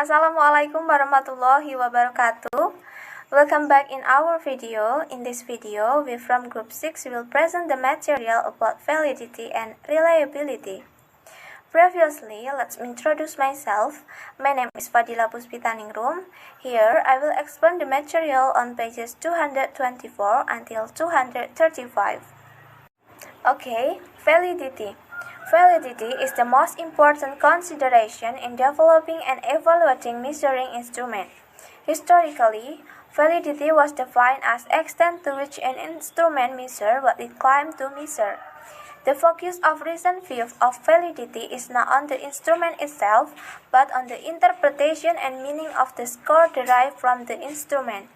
Assalamualaikum warahmatullahi wabarakatuh. Welcome back in our video. In this video, we from group 6 will present the material about validity and reliability. Previously, let's introduce myself. My name is Fadila Puspitaningrum. Here, I will explain the material on pages 224 until 235. Okay, validity. Validity is the most important consideration in developing and evaluating measuring instrument. Historically, validity was defined as extent to which an instrument measures what it claims to measure. The focus of recent views of validity is not on the instrument itself, but on the interpretation and meaning of the score derived from the instrument.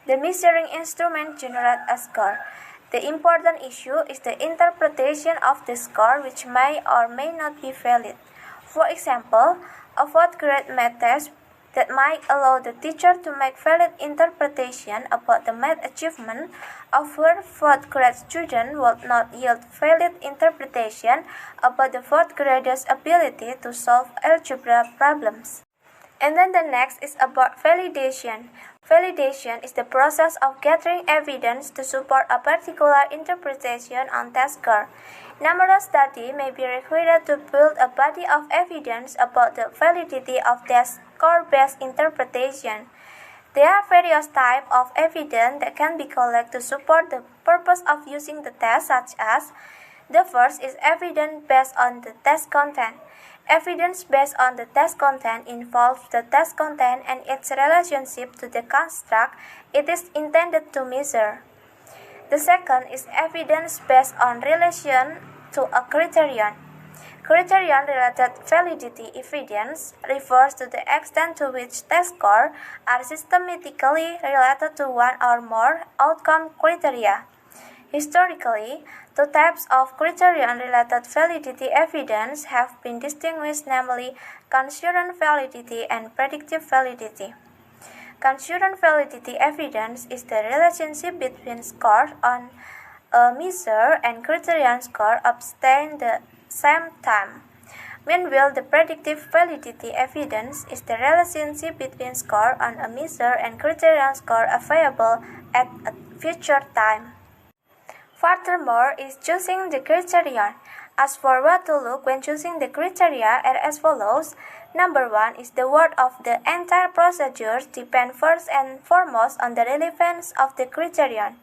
The measuring instrument generates a score. The important issue is the interpretation of the score, which may or may not be valid. For example, a fourth grade math test that might allow the teacher to make valid interpretation about the math achievement of her fourth grade student would not yield valid interpretation about the fourth grader's ability to solve algebra problems. And then the next is about validation. Validation is the process of gathering evidence to support a particular interpretation on test score. Numerous studies may be required to build a body of evidence about the validity of test score-based interpretation. There are various types of evidence that can be collected to support the purpose of using the test, such as the first is evidence based on the test content. Evidence based on the test content involves the test content and its relationship to the construct it is intended to measure. The second is evidence based on relation to a criterion. Criterion-related validity evidence refers to the extent to which test scores are systematically related to one or more outcome criteria. Historically, two types of criterion-related validity evidence have been distinguished, namely concurrent validity and predictive validity. Concurrent validity evidence is the relationship between scores on a measure and criterion score obtained at the same time. Meanwhile, the predictive validity evidence is the relationship between score on a measure and criterion score available at a future time. Furthermore, is choosing the criterion. As for what to look when choosing the criteria are as follows. Number 1 is the word of the entire procedure depends first and foremost on the relevance of the criterion.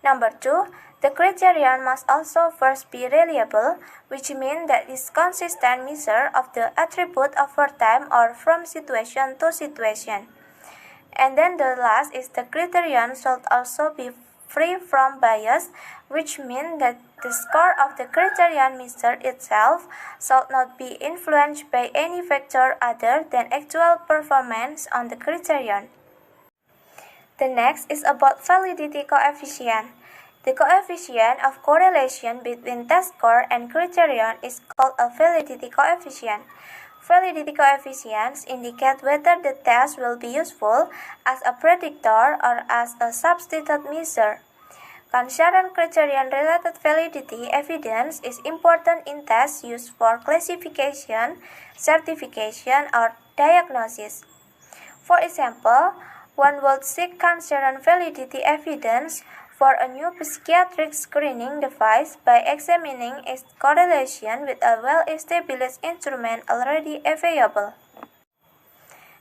Number 2, the criterion must also first be reliable, which means that it's consistent measure of the attribute over time or from situation to situation. And then the last is the criterion should also be free from bias, which means that the score of the criterion measured itself should not be influenced by any factor other than actual performance on the criterion. The next is about validity coefficient. The coefficient of correlation between test score and criterion is called a validity coefficient. Validity coefficients indicate whether the test will be useful as a predictor or as a substitute measure. Concurrent criterion-related validity evidence is important in tests used for classification, certification, or diagnosis. For example, one would seek concurrent validity evidence for a new psychiatric screening device by examining its correlation with a well-established instrument already available.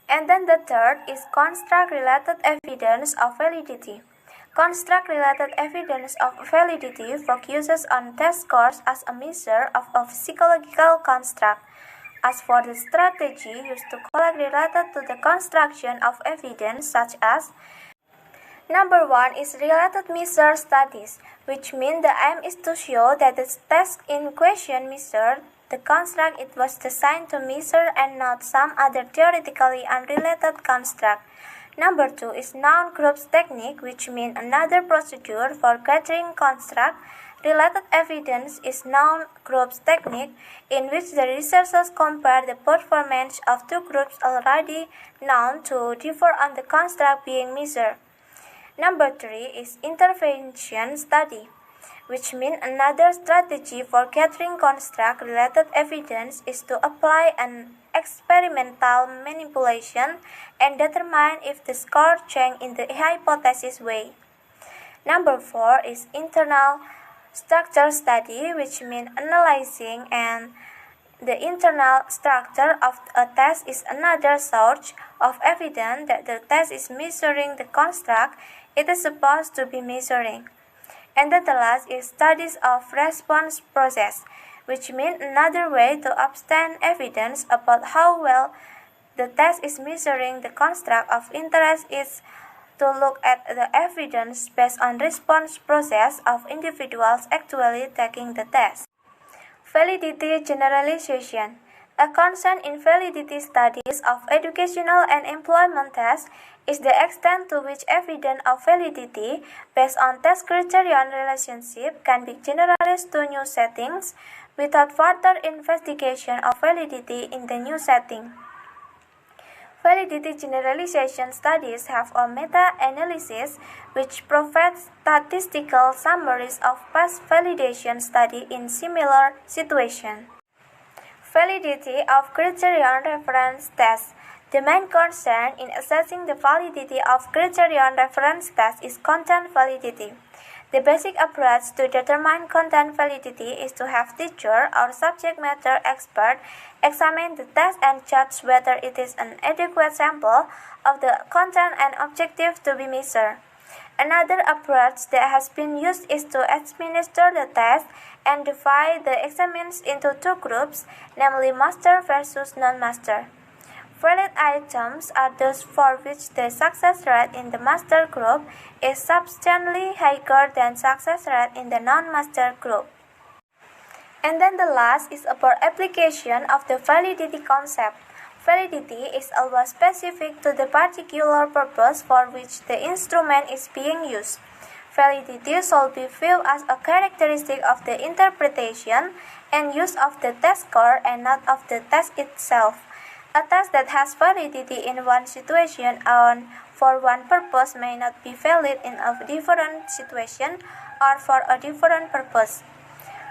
And then the third is construct-related evidence of validity. Construct-related evidence of validity focuses on test scores as a measure of a psychological construct. As for the strategy used to collect related to the construction of evidence, such as Number 1 is related measure studies, which means the aim is to show that the test in question measured the construct it was designed to measure and not some other theoretically unrelated construct. Number 2 is noun groups technique, which means another procedure for gathering construct. Related evidence is noun groups technique, in which the researchers compare the performance of two groups already known to differ on the construct being measured. Number 3 is intervention study, which means another strategy for gathering construct-related evidence is to apply an experimental manipulation and determine if the score change in the hypothesis way. Number 4 is internal structure study, which means analyzing and the internal structure of a test is another source of evidence that the test is measuring the construct it is supposed to be measuring. And then the last is studies of response process, which means another way to obtain evidence about how well the test is measuring the construct of interest is to look at the evidence based on response process of individuals actually taking the test. Validity generalization. A concern in validity studies of educational and employment tests is the extent to which evidence of validity based on test criterion relationship can be generalized to new settings without further investigation of validity in the new setting. Validity generalization studies have a meta-analysis which provides statistical summaries of past validation studies in similar situations. Validity of criterion reference tests. The main concern in assessing the validity of criterion reference tests is content validity. The basic approach to determine content validity is to have teacher or subject matter expert examine the test and judge whether it is an adequate sample of the content and objective to be measured. Another approach that has been used is to administer the test and divide the examiners into two groups, namely master versus non-master. Valid items are those for which the success rate in the master group is substantially higher than success rate in the non-master group. And then the last is about application of the validity concept. Validity is always specific to the particular purpose for which the instrument is being used. Validity should be viewed as a characteristic of the interpretation and use of the test score and not of the test itself. A test that has validity in one situation and for one purpose may not be valid in a different situation or for a different purpose.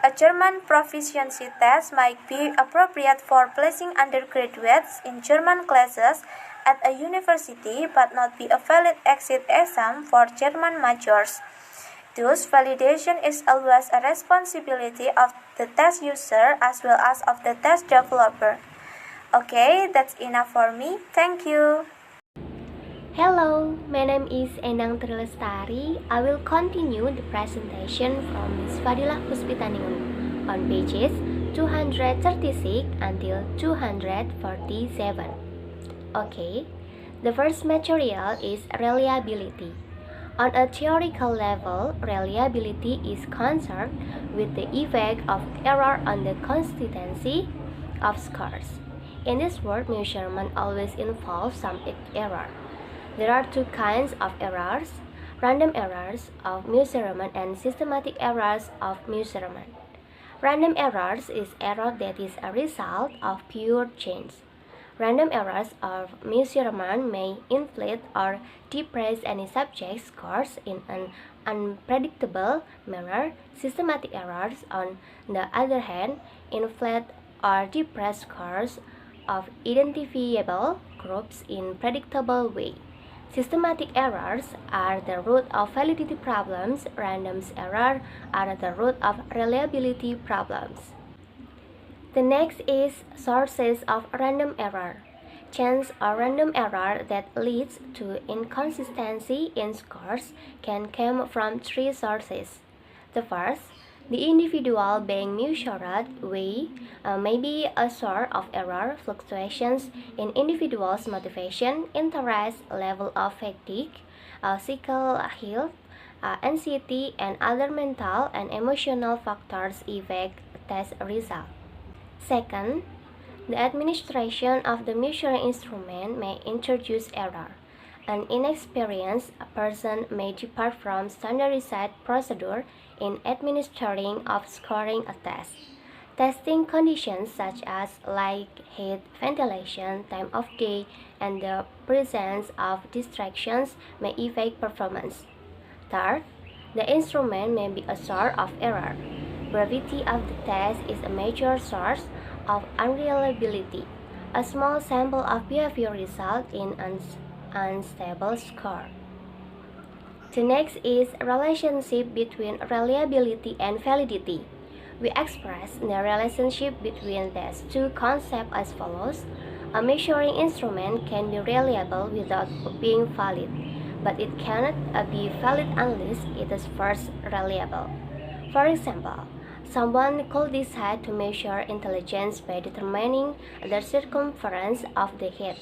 A German proficiency test might be appropriate for placing undergraduates in German classes at a university but not be a valid exit exam for German majors. Thus, validation is always a responsibility of the test user as well as of the test developer. Okay, that's enough for me. Thank you. Hello, my name is Endang Trilestari. I will continue the presentation from Ms. Fadilah Puspitaningrum on pages 236 until 247. Okay, the first material is reliability. On a theoretical level, reliability is concerned with the effect of error on the consistency of scores. In this work, measurement always involves some error. There are two kinds of errors: random errors of measurement and systematic errors of measurement. Random errors is error that is a result of pure chance. Random errors of measurement may inflate or depress any subject's scores in an unpredictable manner. Systematic errors, on the other hand, inflate or depress scores of identifiable groups in predictable way. Systematic errors are the root of validity problems. Random errors are the root of reliability problems. The next is sources of random error. Chance or random error that leads to inconsistency in scores can come from three sources. The first, the individual being measured way may be a source of error. Fluctuations in individuals' motivation, interest, level of fatigue, physical health, anxiety, and other mental and emotional factors affect test result. Second, the administration of the measuring instrument may introduce error. An inexperienced person may depart from standardized procedure in administering of scoring a test. Testing conditions such as light, heat, ventilation, time of day, and the presence of distractions may affect performance. Third, the instrument may be a source of error. Brevity of the test is a major source of unreliability. A small sample of behavior results in an unstable score. The next is relationship between reliability and validity. We express the relationship between these two concepts as follows. A measuring instrument can be reliable without being valid, but it cannot be valid unless it is first reliable. For example, someone could decide to measure intelligence by determining the circumference of the head.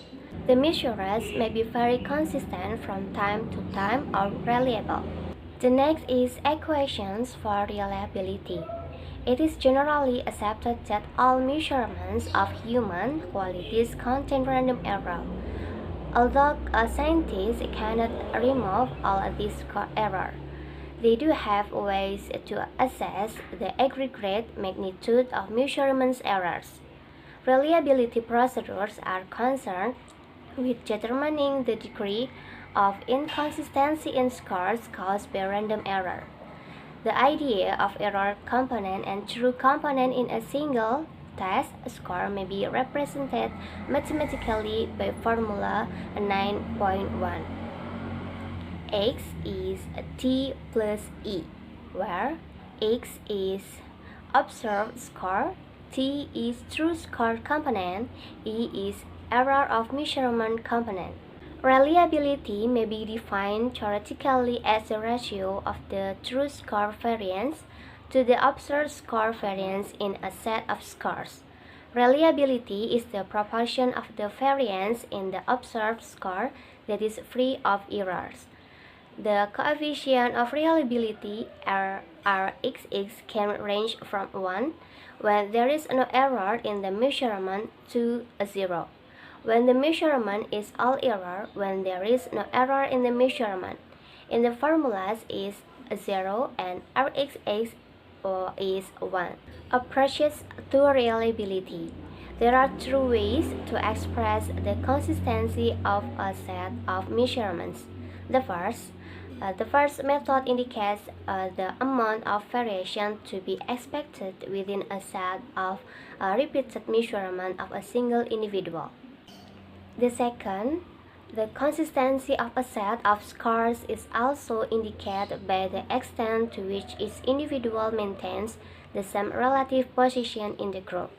The measures may be very consistent from time to time or reliable. The next is equations for reliability. It is generally accepted that all measurements of human qualities contain random error. Although scientists cannot remove all of this error, they do have ways to assess the aggregate magnitude of measurements errors. Reliability procedures are concerned with determining the degree of inconsistency in scores caused by random error. The idea of error component and true component in a single test score may be represented mathematically by formula 9.1. X is T plus E, where X is observed score, T is true score component, E is error of measurement component. Reliability may be defined theoretically as the ratio of the true score variance to the observed score variance in a set of scores. Reliability is the proportion of the variance in the observed score that is free of errors. The coefficient of reliability Rxx can range from 1 when there is no error in the measurement to 0. When the measurement is all error, when there is no error in the measurement. In the formulas is 0 and Rxx is 1. Approaches to reliability. There are two ways to express the consistency of a set of measurements. The first method indicates the amount of variation to be expected within a set of repeated measurements of a single individual. The second, the consistency of a set of scores is also indicated by the extent to which each individual maintains the same relative position in the group.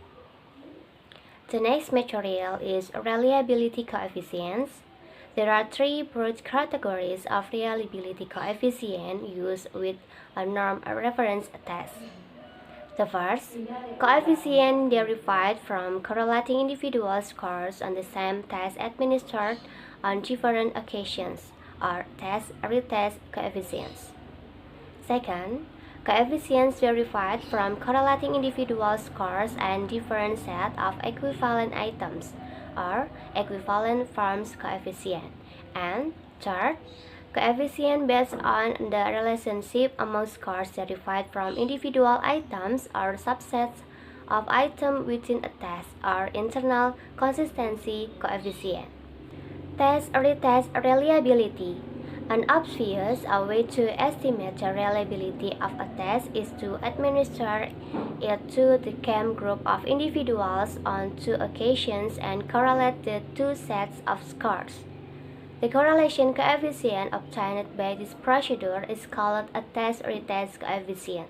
The next material is reliability coefficients. There are three broad categories of reliability coefficient used with a norm reference test. The first, coefficient derived from correlating individual scores on the same test administered on different occasions, or test-retest coefficients. Second, coefficients derived from correlating individual scores and different set of equivalent items, or equivalent forms coefficient. And third, coefficient based on the relationship among scores derived from individual items or subsets of items within a test, or internal consistency coefficient. Test-retest reliability. An obvious way to estimate the reliability of a test is to administer it to the same group of individuals on two occasions and correlate the two sets of scores. The correlation coefficient obtained by this procedure is called a test-retest coefficient.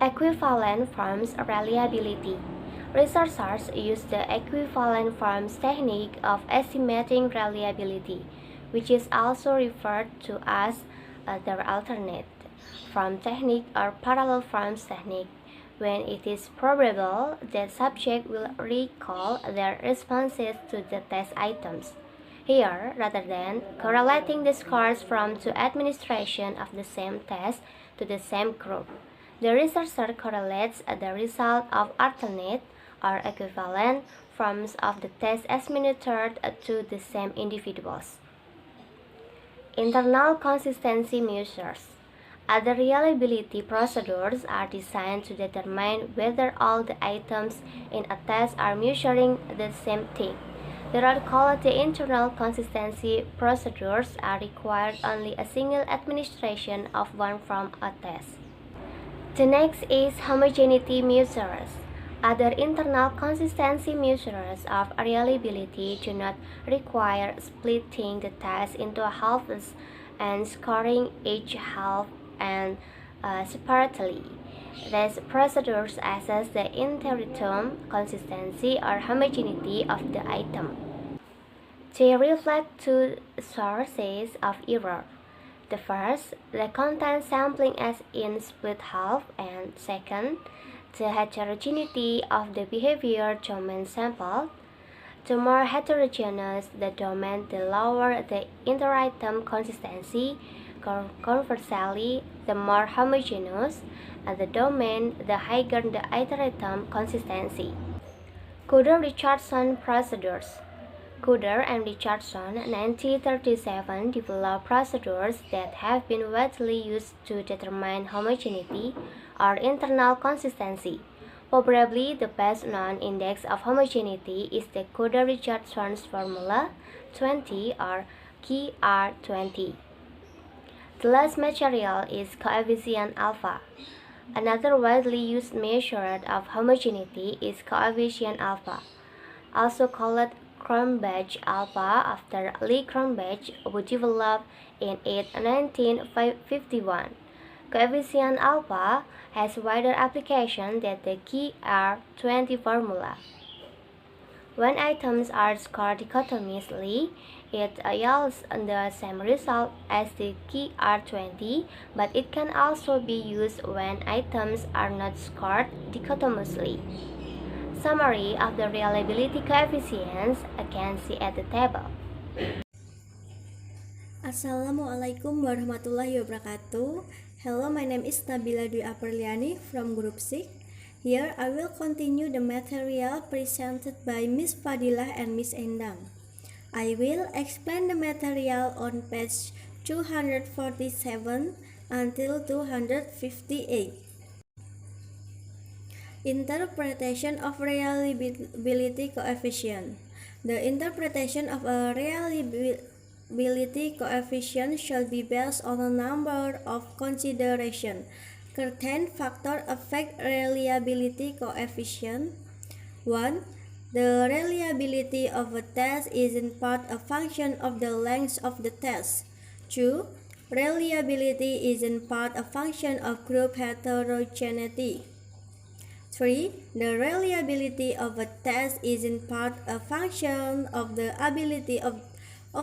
Equivalent forms reliability. Researchers use the equivalent forms technique of estimating reliability, which is also referred to as the alternate form technique or parallel forms technique, when it is probable that subject will recall their responses to the test items. Here, rather than correlating the scores from two administration of the same test to the same group, the researcher correlates the result of alternate or equivalent forms of the test administered to the same individuals. Internal consistency measures. Other reliability procedures are designed to determine whether all the items in a test are measuring the same thing. There are called the internal consistency procedures are required only a single administration of one from a test. The next is homogeneity measures. Other internal consistency measures of reliability do not require splitting the test into halves and scoring each half and separately. These procedures assess the interim consistency or homogeneity of the item. They reflect two sources of error. The first, the content sampling as in split half, and second, the heterogeneity of the behavior domain sampled. The more heterogeneous the domain, the lower the inter-item consistency. Conversely, the more homogeneous the domain, the higher the inter-item consistency. Coder-Richardson procedures. Coder and Richardson, 1937, developed procedures that have been widely used to determine homogeneity or internal consistency. Probably the best known index of homogeneity is the Coder-Richardson's formula 20 or KR20. The last material is coefficient alpha. Another widely used measure of homogeneity is coefficient alpha, also called Cronbach alpha after Lee Cronbach, who developed in 1951. Coefficient alpha has wider application than the KR20 formula. When items are scored dichotomously, it yields the same result as the KR20, but it can also be used when items are not scored dichotomously. Summary of the reliability coefficients I can see at the table. Assalamualaikum warahmatullahi wabarakatuh. Hello, my name is Nabila Dwi Aperliani from Group 6. Here I will continue the material presented by Miss Fadilah and Miss Endang. I will explain the material on page 247 until 258. Interpretation of reliability coefficient. The interpretation of a reliability coefficient shall be based on a number of considerations. Certain factors affect reliability coefficient. 1. The reliability of a test is in part a function of the length of the test. 2. Reliability is in part a function of group heterogeneity. 3. The reliability of a test is in part a function of the ability of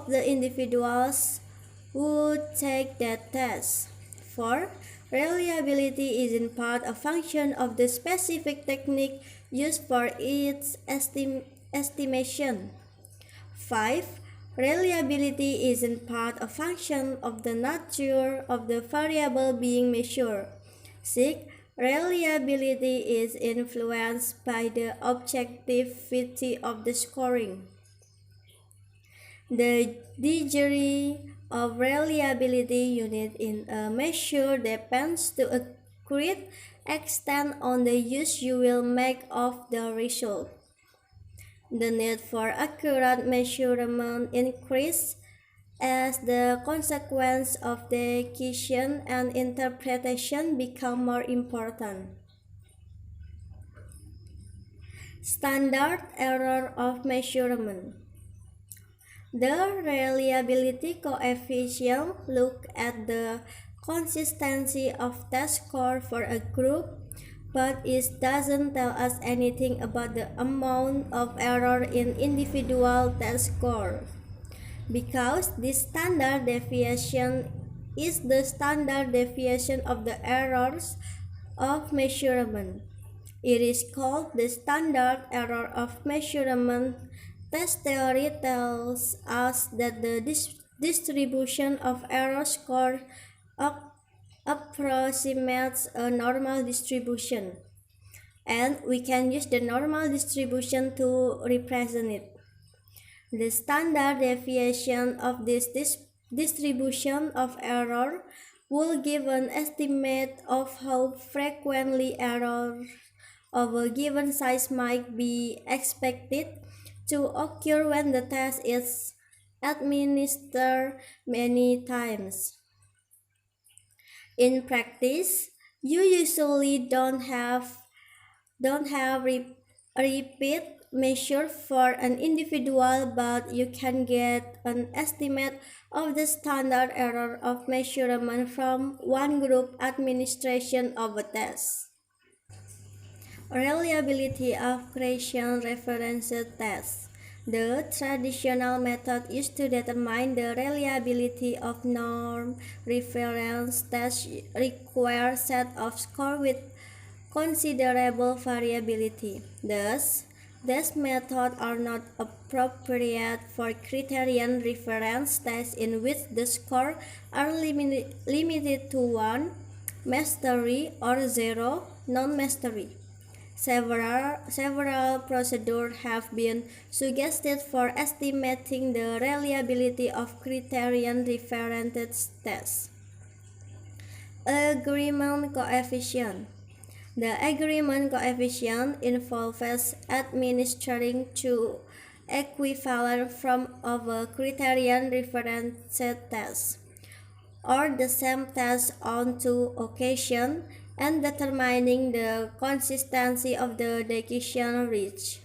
the individuals who take that test. 4. Reliability is in part a function of the specific technique used for its estimation. 5. Reliability is in part a function of the nature of the variable being measured. 6. Reliability is influenced by the objectivity of the scoring. The degree of reliability unit in a measure depends to a great extent on the use you will make of the result. The need for accurate measurement increases as the consequence of decision and interpretation become more important. Standard error of measurement. The reliability coefficient looks at the consistency of test score for a group, but it doesn't tell us anything about the amount of error in individual test scores. Because this standard deviation is the standard deviation of the errors of measurement. It is called the standard error of measurement. Test theory tells us that the distribution of error score approximates a normal distribution, and we can use the normal distribution to represent it. The standard deviation of this distribution of error will give an estimate of how frequently errors of a given size might be expected to occur when the test is administered many times. In practice, you usually don't have don't have repeat measure for an individual, but you can get an estimate of the standard error of measurement from one group administration of a test. Reliability of Gaussian reference tests. The traditional method used to determine the reliability of norm reference tests require set of scores with considerable variability. Thus, these methods are not appropriate for criterion reference tests in which the scores are limited to 1 mastery or 0 non-mastery. Several procedures have been suggested for estimating the reliability of criterion reference tests. Agreement coefficient. The agreement coefficient involves administering two equivalent forms of a criterion reference test, or the same test on two occasions, and determining the consistency of the decision reached.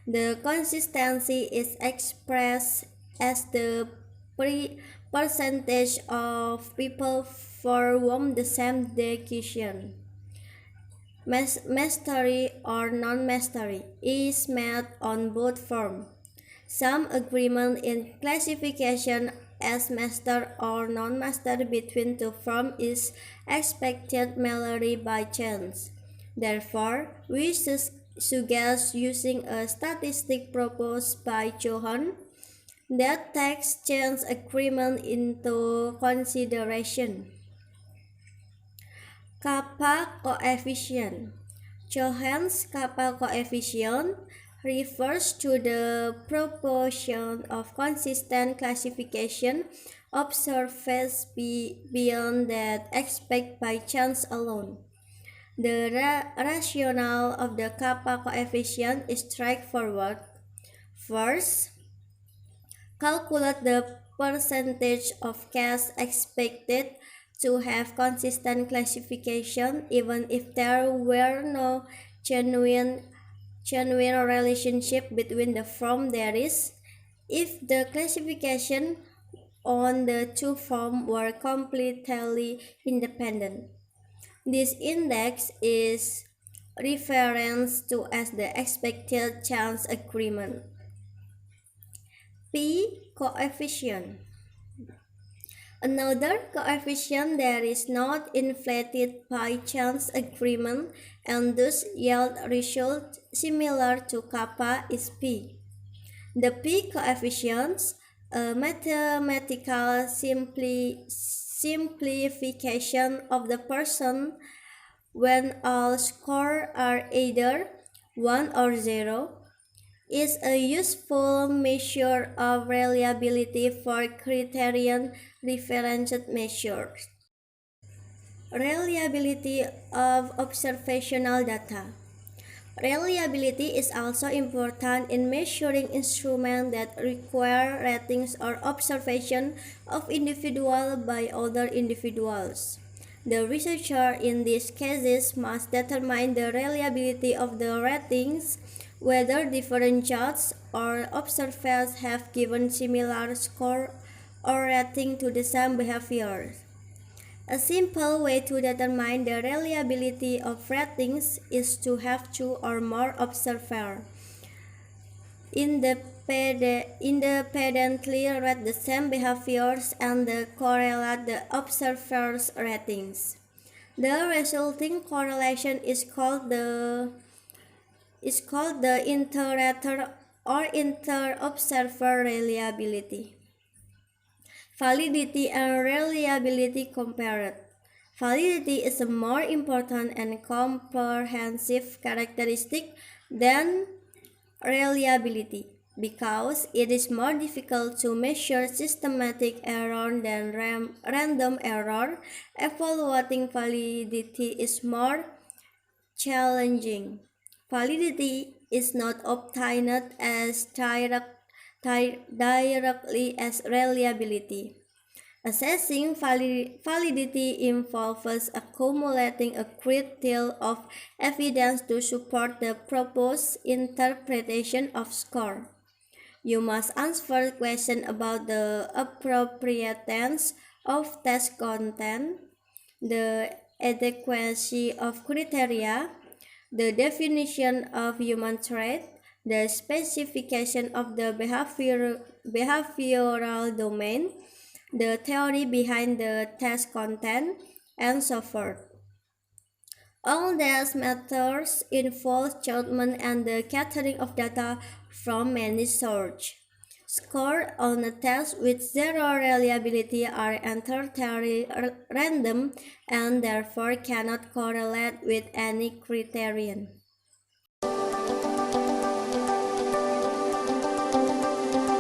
The consistency is expressed as the percentage of people for whom the same decision, mastery or non-mastery, is made on both forms. Some agreement in classification as master or non-master between two forms is expected merely by chance. Therefore, we suggest using a statistic proposed by Johan that takes chance agreement into consideration. Kappa coefficient. Johans kappa coefficient refers to the proportion of consistent classification observed beyond that expected by chance alone. The rationale of the kappa coefficient is straightforward. First, calculate the percentage of cases expected to have consistent classification even if there were no genuine relationship between the form. There is, if the classification on the two forms were completely independent. This index is referenced to as the expected chance agreement. P coefficient. Another coefficient that is not inflated by chance agreement and thus yield results similar to kappa is P. The P coefficients, a mathematical simplification of the person when all scores are either 1 or 0, is a useful measure of reliability for criterion reference measures. Reliability of observational data. Reliability is also important in measuring instruments that require ratings or observation of individuals by other individuals. The researcher in these cases must determine the reliability of the ratings, whether different judges or observers have given similar score or rating to the same behavior. A simple way to determine the reliability of ratings is to have two or more observers independently rate the same behaviors and correlate the observers' ratings. The resulting correlation is called the inter-rater or inter-observer reliability. Validity and reliability compared. Validity is a more important and comprehensive characteristic than reliability because it is more difficult to measure systematic error than random error. Evaluating validity is more challenging. Validity is not obtained as directly as reliability. Assessing validity involves accumulating a great deal of evidence to support the proposed interpretation of score. You must answer questions about the appropriateness of test content, the adequacy of criteria, the definition of human trait, the specification of the behavioral domain, the theory behind the test content, and so forth. All these methods involve judgment and the gathering of data from many sources. Scores on a test with zero reliability are entirely random and therefore cannot correlate with any criterion.